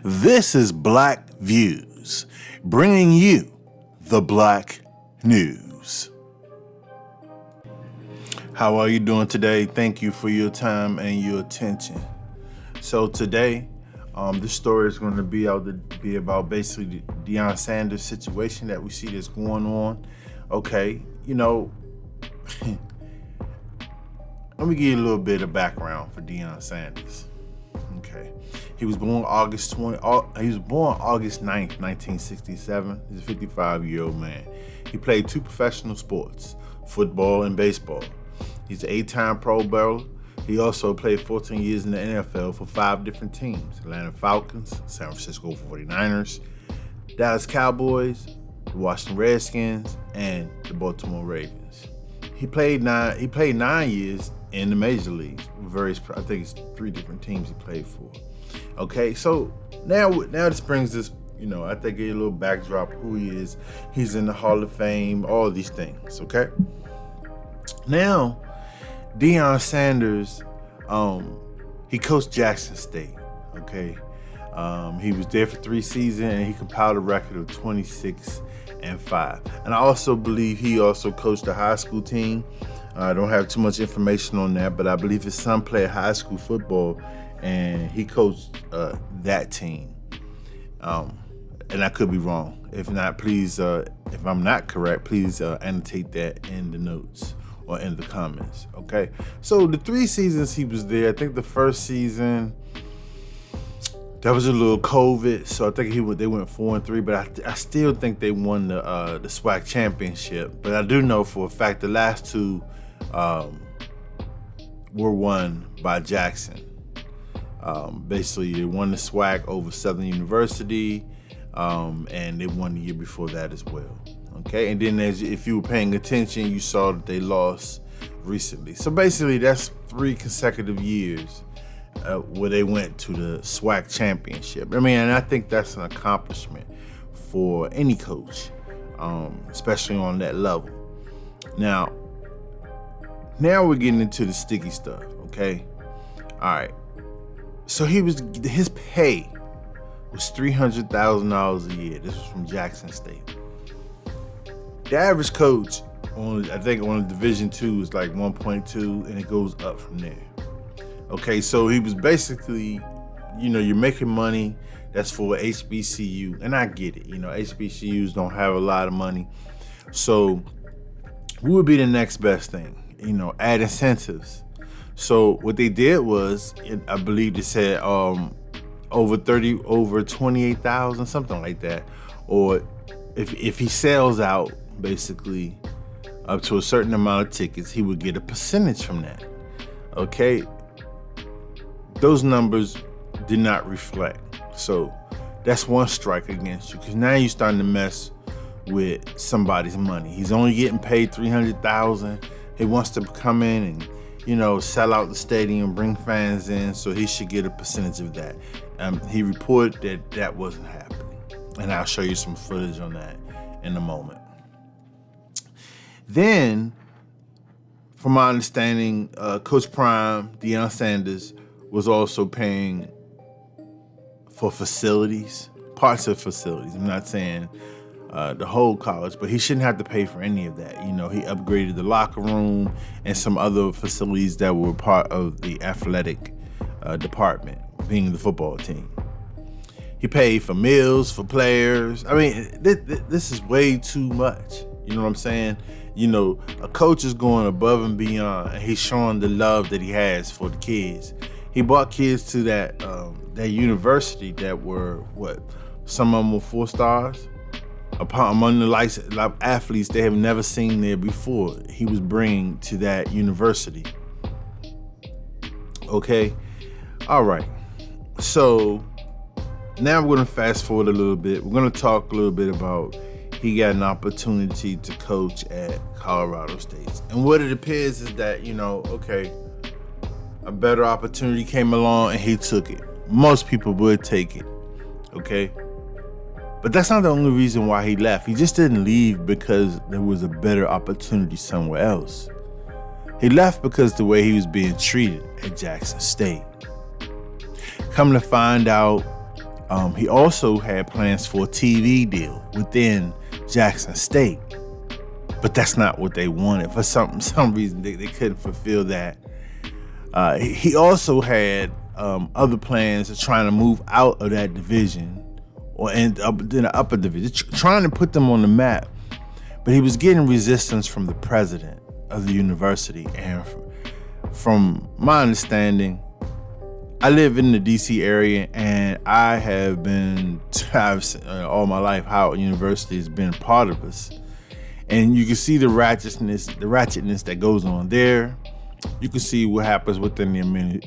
This is Black Views, bringing you the Black News. How are you doing today? Thank you for your time and your attention. So today, this story is going to be about basically the Deion Sanders situation that we see that's going on. Okay, let me give you a little bit of background for Deion Sanders. Okay, he was born August 9th, 1967. He's a 55-year-old man. He played two professional sports, football and baseball. He's an 8-time Pro Bowler. He also played 14 years in the NFL for 5 different teams: Atlanta Falcons, San Francisco 49ers, Dallas Cowboys, the Washington Redskins, and the Baltimore Ravens. He played 9 years in the major leagues. I think it's 3 different teams he played for. Okay, so now this brings us, I think a little backdrop who he is. He's in the Hall of Fame, all these things. Okay. Now, Deion Sanders, he coached Jackson State. Okay. He was there for 3 seasons and he compiled a record of 26-5. And I also believe he also coached a high school team. I don't have too much information on that, but I believe his son played high school football and he coached that team. And I could be wrong. If not, please, if I'm not correct, please annotate that in the notes or in the comments. Okay. So the 3 seasons he was there, I think the first season, that was a little COVID, so I think they went 4-3, but I still think they won the SWAC championship. But I do know for a fact the last 2 were won by Jackson. Basically, they won the SWAC over Southern University, and they won the year before that as well. Okay, and then if you were paying attention, you saw that they lost recently. So basically, that's 3 consecutive years where they went to the SWAC championship. And I think that's an accomplishment for any coach, especially on that level. Now we're getting into the sticky stuff, okay? All right. So his pay was $300,000 a year. This was from Jackson State. The average coach on Division II is like 1.2, and it goes up from there. Okay, so he was basically, you're making money that's for HBCU, and I get it. HBCUs don't have a lot of money. So what would be the next best thing? Add incentives. So what they did was, I believe they said over 28,000, something like that. Or if he sells out, basically, up to a certain amount of tickets, he would get a percentage from that. Okay? Those numbers did not reflect. So that's one strike against you, because now you're starting to mess with somebody's money. He's only getting paid $300,000. He wants to come in and, sell out the stadium, bring fans in, so he should get a percentage of that. He reported that wasn't happening. And I'll show you some footage on that in a moment. Then, from my understanding, Coach Prime, Deion Sanders, was also paying for facilities, parts of facilities. I'm not saying the whole college, but he shouldn't have to pay for any of that. He upgraded the locker room and some other facilities that were part of the athletic department, being the football team. He paid for meals for players. This is way too much. You know what I'm saying? A coach is going above and beyond, and he's showing the love that he has for the kids. He brought kids to that university that were, some of them were 4 stars. Among the athletes they have never seen there before, he was bringing to that university. Okay? All right. So now we're going to fast forward a little bit. We're going to talk a little bit about he got an opportunity to coach at Colorado State. And what it appears is that, a better opportunity came along and he took it. Most people would take it, okay? But that's not the only reason why he left. He just didn't leave because there was a better opportunity somewhere else. He left because the way he was being treated at Jackson State. Come to find out, He also had plans for a TV deal within Jackson State, but that's not what they wanted. For some reason, they couldn't fulfill that. He also had other plans of trying to move out of that division or end up in the upper division, trying to put them on the map. But he was getting resistance from the president of the university. And from my understanding, I live in the DC area, and I have been all my life how university has been part of us. And you can see the ratchetness that goes on there. You can see what happens within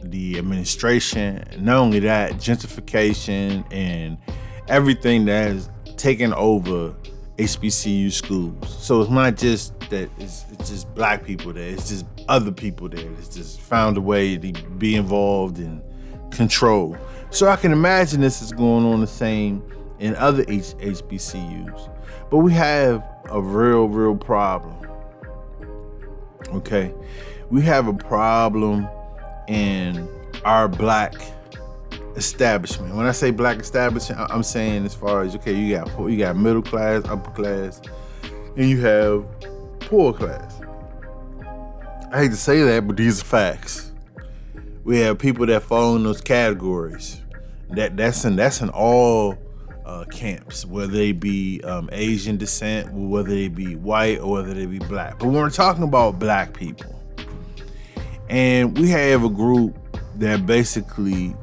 the administration. Not only that, gentrification and everything that has taken over HBCU schools. So it's not just that it's just black people there. It's just other people there. It's just found a way to be involved in control. So I can imagine this is going on the same in other HBCUs. But we have a real problem. Okay? We have a problem in our black establishment. When I say black establishment, I'm saying as far as, okay, you got middle class, upper class, and you have poor class. I hate to say that, but these are facts. We have people that fall in those categories. That's in all camps, whether they be Asian descent, whether they be white, or whether they be black. But when we're talking about black people, and we have a group that basically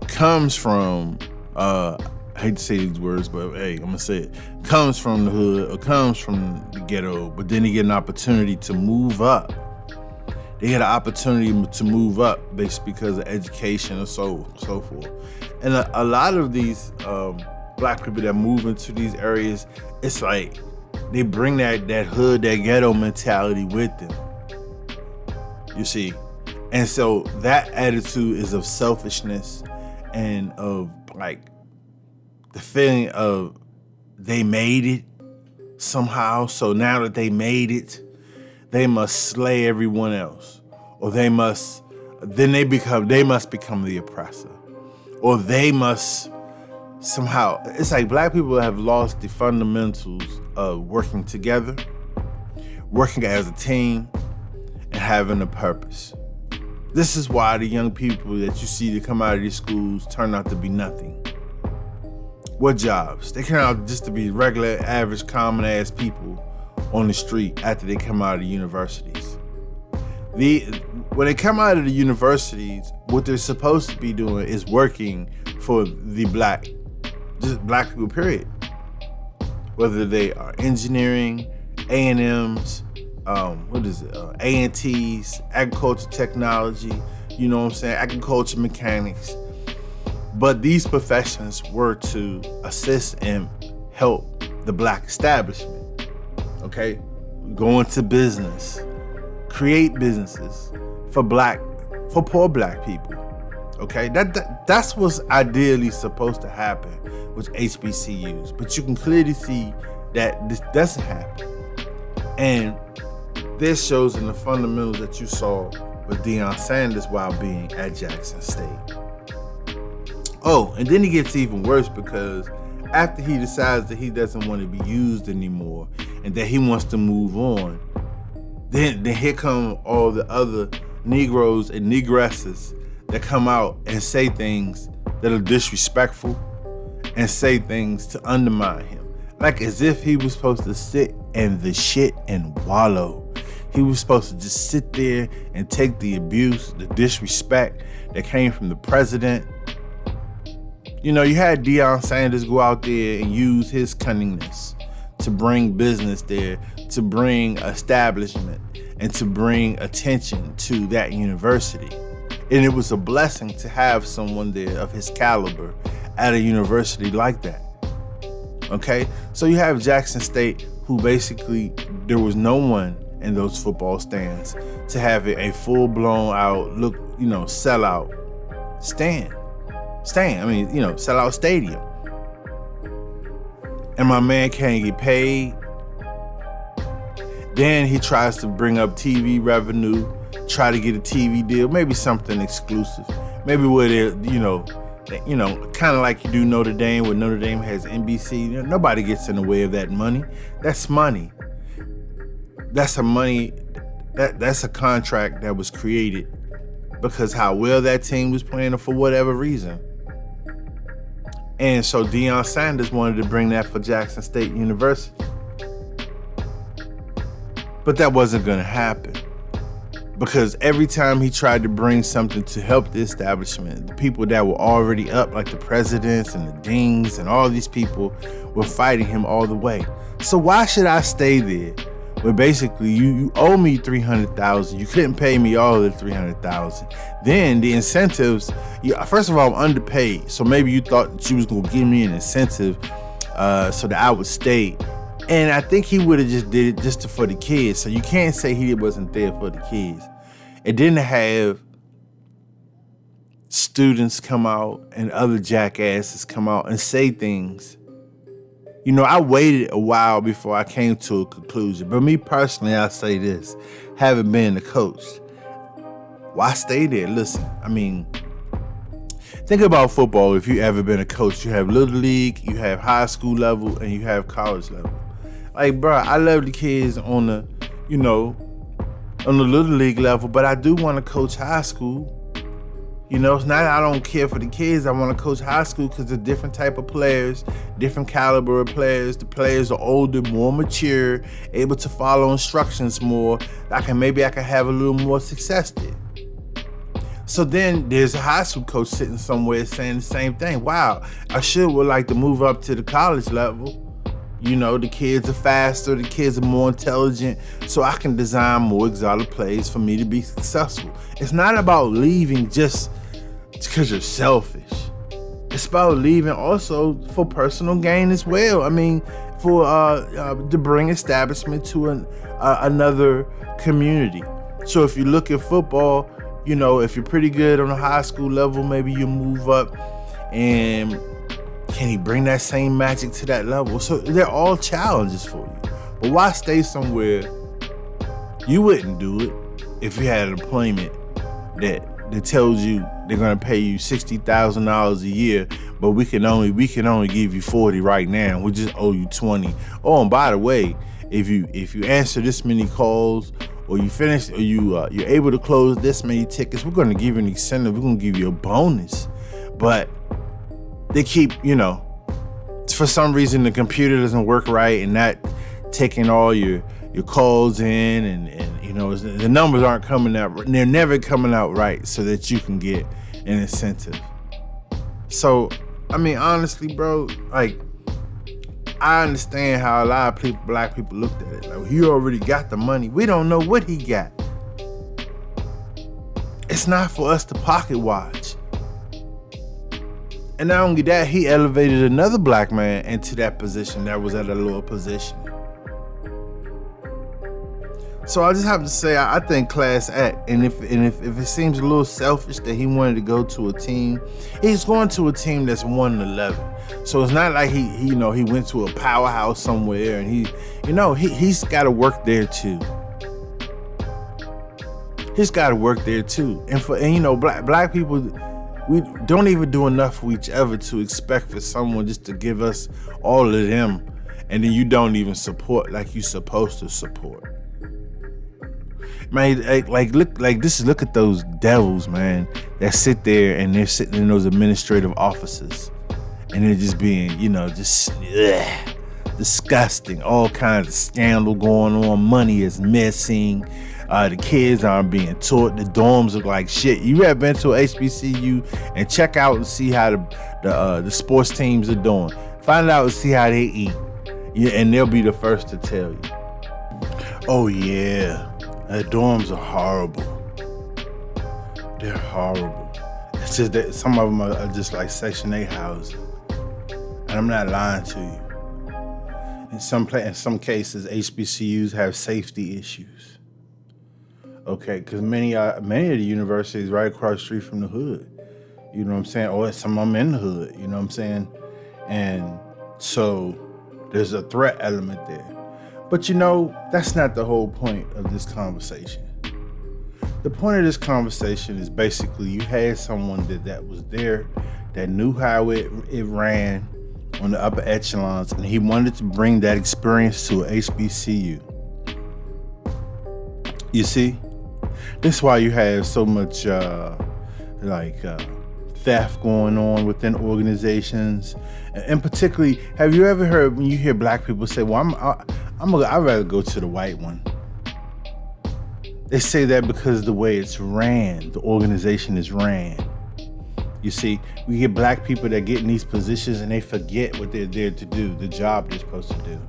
comes from, I hate to say these words, but hey, I'm gonna say it, comes from the hood or comes from the ghetto, but then they get an opportunity to move up. They get an opportunity to move up based because of education and so forth. And a lot of these black people that move into these areas, it's like they bring that hood, that ghetto mentality with them. You see? And so that attitude is of selfishness and of like the feeling of they made it somehow. So now that they made it, they must slay everyone else. Or they must become the oppressor. Or they must somehow, it's like black people have lost the fundamentals of working together, working as a team, and having a purpose. This is why the young people that you see that come out of these schools turn out to be nothing. What jobs? They turn out just to be regular, average, common ass people on the street after they come out of the universities. When they come out of the universities, what they're supposed to be doing is working for the black people, period. Whether they are engineering, A&Ms, A&Ts, agriculture technology, you know what I'm saying, agriculture mechanics. But these professions were to assist and help the black establishment, okay? Go into business, create businesses for poor black people, okay? That's what's ideally supposed to happen with HBCUs. But you can clearly see that this doesn't happen. And this shows in the fundamentals that you saw with Deion Sanders while being at Jackson State. Oh, and then it gets even worse because after he decides that he doesn't want to be used anymore and that he wants to move on, then here come all the other Negroes and Negresses that come out and say things that are disrespectful and say things to undermine him. Like as if he was supposed to sit in the shit and wallow. He was supposed to just sit there and take the abuse, the disrespect that came from the president. You know, you had Deion Sanders go out there and use his cunningness to bring business there, to bring establishment, and to bring attention to that university. And it was a blessing to have someone there of his caliber at a university like that. Okay? So you have Jackson State, who basically, there was no one in those football stands to have a full-blown out, sellout stand. Sellout stadium. And my man can't get paid. Then he tries to bring up TV revenue, try to get a TV deal, maybe something exclusive. Maybe where kind of like you do Notre Dame, where Notre Dame has NBC. Nobody gets in the way of that money. That's money. That's a money. That's a contract that was created because how well that team was playing, or for whatever reason. And so Deion Sanders wanted to bring that for Jackson State University. But that wasn't going to happen. Because every time he tried to bring something to help the establishment, the people that were already up, like the presidents and the deans and all these people, were fighting him all the way. So why should I stay there? Where basically you owe me $300,000. You couldn't pay me all of the $300,000. Then the incentives, first of all, I'm underpaid. So maybe you thought that you was gonna give me an incentive so that I would stay. And I think he would have just did it just for the kids. So you can't say he wasn't there for the kids. It didn't have students come out and other jackasses come out and say things. I waited a while before I came to a conclusion. But me personally, I say this, having been a coach, why stay there? Listen, think about football. If you ever been a coach, you have little league, you have high school level, and you have college level. Like, bro, I love the kids on the little league level, but I do want to coach high school. It's not I don't care for the kids. I want to coach high school because they're different type of players, different caliber of players. The players are older, more mature, able to follow instructions more. I can have a little more success there. So then there's a high school coach sitting somewhere saying the same thing. Wow, I would like to move up to the college level. The kids are faster, the kids are more intelligent, so I can design more exotic plays for me to be successful. It's not about leaving just because you're selfish. It's about leaving also for personal gain as well. To bring establishment to another community. So if you look at football, if you're pretty good on a high school level, maybe you move up, and can he bring that same magic to that level? So they're all challenges for you. But why stay somewhere? You wouldn't do it if you had an employment that tells you they're gonna pay you $60,000 a year, but we can only give you 40 right now. We just owe you 20. Oh, and by the way, if you answer this many calls, or you finish, or you're able to close this many tickets, we're gonna give you an incentive. We're gonna give you a bonus. But they keep, for some reason the computer doesn't work right and not taking all your calls in, and the numbers aren't coming out. They're never coming out right so that you can get an incentive. So, honestly, bro, like, I understand how a lot of black people looked at it. Like, he already got the money. We don't know what he got. It's not for us to pocket watch. And not only that, he elevated another black man into that position that was at a lower position. So I just have to say, I think class act. And if it seems a little selfish that he wanted to go to a team, he's going to a team that's 1-11. So it's not like he went to a powerhouse somewhere, and he's got to work there too. He's got to work there too. And black people, we don't even do enough for each other to expect for someone just to give us all of them, and then you don't even support like you're supposed to support. Man, look at those devils, man, that sit there and they're sitting in those administrative offices, and they're just being, disgusting. All kinds of scandal going on. Money is missing. The kids aren't being taught. The dorms look like shit. You ever been to a HBCU and check out and see how the sports teams are doing? Find out and see how they eat. Yeah, and they'll be the first to tell you. Oh yeah, the dorms are horrible. They're horrible. It's just that some of them are just like Section 8 housing. And I'm not lying to you. In some cases, HBCUs have safety issues. Okay, because many of the universities right across the street from the hood. You know what I'm saying? Or some of them in the hood. You know what I'm saying? And so there's a threat element there. But that's not the whole point of this conversation. The point of this conversation is basically you had someone that was there that knew how it ran on the upper echelons, and he wanted to bring that experience to a HBCU. You see, this is why you have so much theft going on within organizations, and particularly, have you ever heard when you hear black people say, "Well, I'd rather go to the white one." They say that because of the way it's ran, the organization is ran. You see, we get black people that get in these positions and they forget what they're there to do, the job they're supposed to do.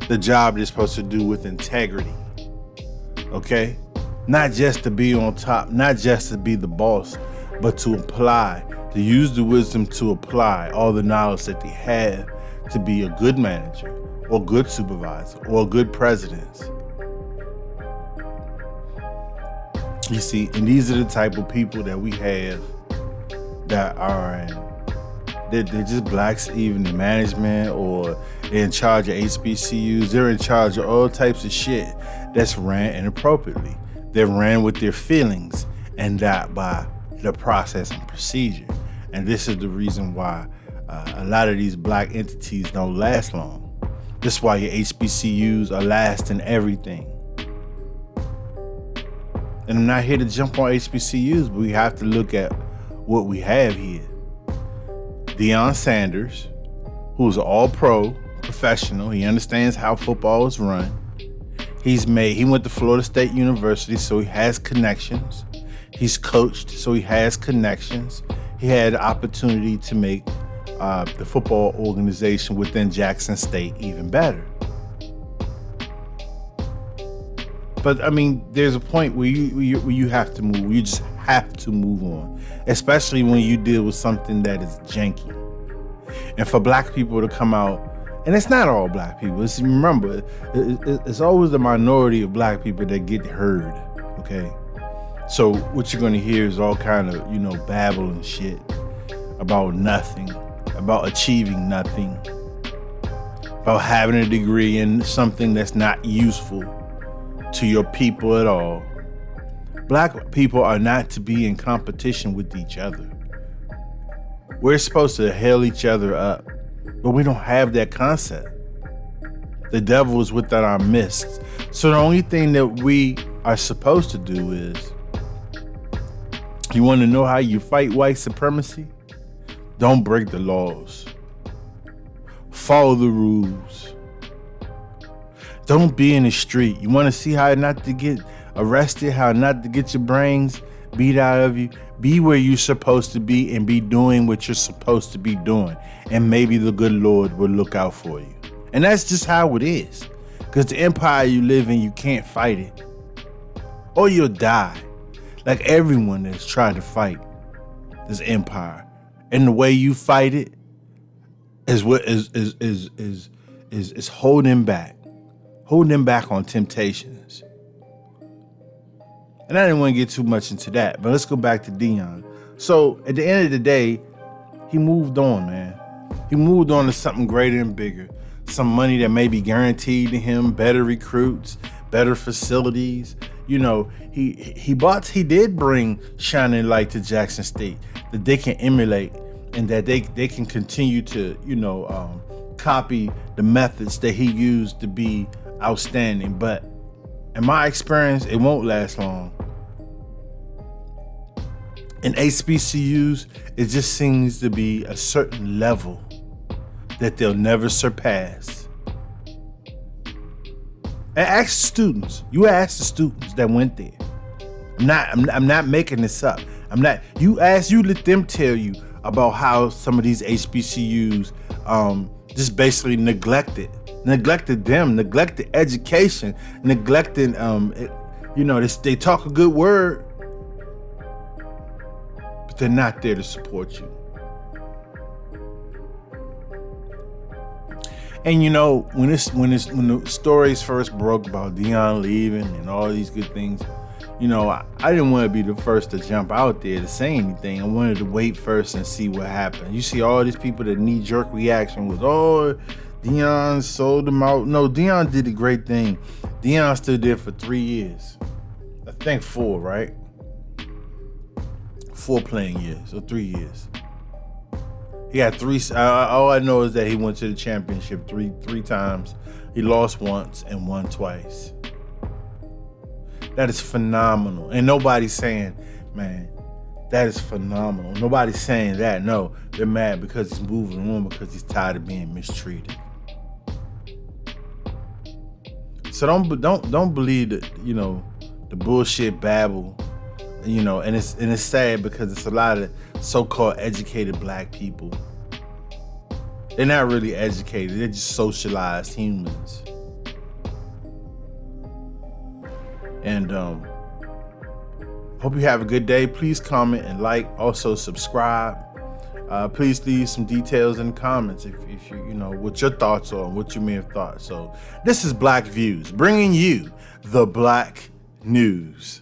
The job they're supposed to do with integrity. Okay? Not just to be on top, not just to be the boss, but to apply, to use the wisdom to apply all the knowledge that they have to be a good manager or good supervisor or a good president. You see, and these are the type of people that we have that are they're just blacks, even in management, or they're in charge of HBCUs. They're in charge of all types of shit that's ran inappropriately. They're ran with their feelings and not by the process and procedure. And this is the reason why a lot of these black entities don't last long. This is why your HBCUs are lasting everything. And I'm not here to jump on HBCUs, but we have to look at what we have here. Deion Sanders, who's an all-pro professional. He understands how football is run. He went to Florida State University, so he has connections. He's coached, so he has connections. He had the opportunity to make the football organization within Jackson State even better. But I mean, there's a point where you have to move. You just have to move on, especially when you deal with something that is janky. And for black people to come out, and it's not all black people. Remember, it's always the minority of black people that get heard. Okay, so what you're gonna hear is all kind of babble and shit about nothing, about achieving nothing, about having a degree in something that's not useful to your people at all. Black people are not to be in competition with each other. We're supposed to hail each other up, but we don't have that concept. The devil is within our midst. So the only thing that we are supposed to do is, you want to know how you fight white supremacy? Don't break the laws. Follow the rules. Don't be in the street. You want to see how not to get arrested, how not to get your brains beat out of you? Be where you're supposed to be and be doing what you're supposed to be doing. And maybe the good Lord will look out for you. And that's just how it is. Because the empire you live in, you can't fight it. Or you'll die. Like everyone that's tried to fight this empire. And the way you fight it is what is holding back. Holding back on temptations. And I didn't want to get too much into that, but let's go back to Deion. So at the end of the day, he moved on, man. He moved on to something greater and bigger. Some money that may be guaranteed to him, better recruits, better facilities. He did bring shining light to Jackson State that they can emulate and that they can continue to, copy the methods that he used to be outstanding. But in my experience, it won't last long. In HBCUs, it just seems to be a certain level that they'll never surpass. And ask students. You ask the students that went there. I'm not making this up. You let them tell you about how some of these HBCUs just basically neglected them, neglected education, neglected they talk a good word, but they're not there to support you. And when the stories first broke about Deion leaving and all these good things, I didn't want to be the first to jump out there to say anything. I wanted to wait first and see what happened. You see all these people that knee-jerk reaction was, Deion sold them out. No, Deion did a great thing. Deion stood there for 3 years. I think 4, right? 4 playing years or 3 years. He got three. All I know is that he went to the championship three times. He lost once and won twice. That is phenomenal. And nobody's saying, man, that is phenomenal. Nobody's saying that. No, they're mad because he's moving on because he's tired of being mistreated. So don't believe that, the bullshit babble, and it's sad because it's a lot of so-called educated black people. They're not really educated. They're just socialized humans. And hope you have a good day. Please comment and like. Also subscribe. Please leave some details in the comments if what your thoughts are, what you may have thought. So this is Black Views, bringing you the Black News.